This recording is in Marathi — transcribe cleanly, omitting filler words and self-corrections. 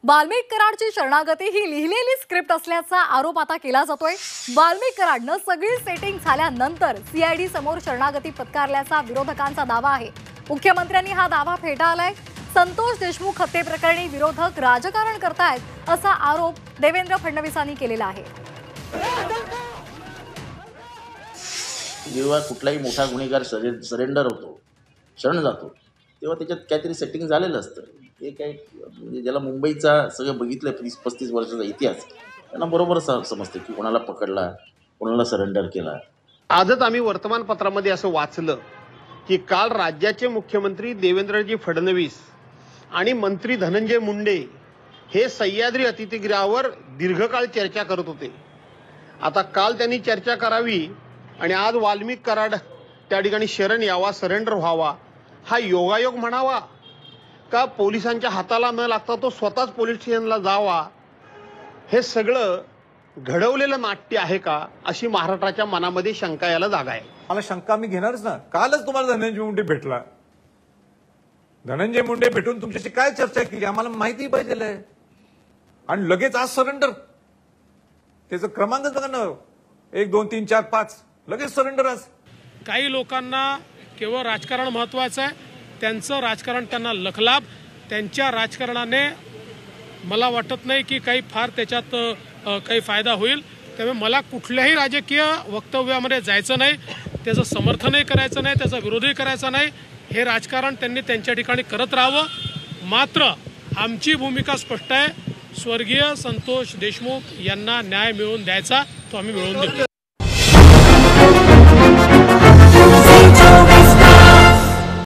वाल्मिक कराडची शरणागती ही लिहिलेली स्क्रिप्ट असल्याचा आरोप आता केला जातोय। वाल्मिक कराडनं सगळी सेटिंग झाल्यानंतर सीआयडी समोर शरणागती पत्कारल्याचा विरोधकांचा दावा आहे। मुख्यमंत्र्यांनी हा दावा फेटाळलाय। संतोष देशमुख हत्ये प्रकरणी विरोधक राजकारण करतायत असा आरोप देवेंद्र फडणवीसांनी केलेला आहे। जेव्हा कुठलाही मोठा गुन्हेगार सरेंडर होतो, शरण जातो, तेव्हा त्याच्यात काहीतरी सेटिंग झालेलं असतं। हे काय म्हणजे ज्याला मुंबईचा सगळं बघितलं 30-35 वर्षाचा इतिहास, त्यांना बरोबर समजते की कोणाला पकडला, कोणाला सरेंडर केला। आजच आम्ही वर्तमानपत्रामध्ये असं वाचलं की काल राज्याचे मुख्यमंत्री देवेंद्रजी फडणवीस आणि मंत्री धनंजय मुंडे हे सह्याद्री अतिथीगृहावर दीर्घकाळ चर्चा करत होते। आता काल त्यांनी चर्चा करावी आणि आज वाल्मिक कराड त्या ठिकाणी शरण यावा, सरेंडर व्हावा, हा योगायोग म्हणावा का पोलिसांच्या हाताला न लागता तो स्वतःच पोलीस स्टेशनला जावा, हे सगळं घडवलेलं नाट्य आहे का, अशी महाराष्ट्राच्या मनामध्ये शंका यायला जागा आहे। मला शंका मी घेणारच ना। कालच तुम्हाला धनंजय मुंडे भेटला, धनंजय मुंडे भेटून तुमच्याशी काय चर्चा केली आम्हाला माहिती पाहिजे, आणि लगेच आज सरेंडर। त्याचं क्रमांकच बघा ना, 1 2 3 4 5 लगेच सरेंडर। आज काही लोकांना केवळ राजकारण महत्वाचं आहे, त्यांचं राजकारण त्यांना लखलाभ, त्यांच्या राजकारणाने मला वाटत नाही की काही फार त्याच्यात काही फायदा होईल। त्यामुळे मला कुठल्याही राजकीय वक्तव्यामध्ये जायचं नाही, त्याचं समर्थनही करायचं नाही, त्याचा विरोधही करायचा नाही। हे राजकारण त्यांनी त्यांच्या ठिकाणी करत राहावं। मात्र आमची भूमिका स्पष्ट आहे, स्वर्गीय संतोष देशमुख यांना न्याय मिळवून द्यायचा, तो आम्ही मिळवून देऊ।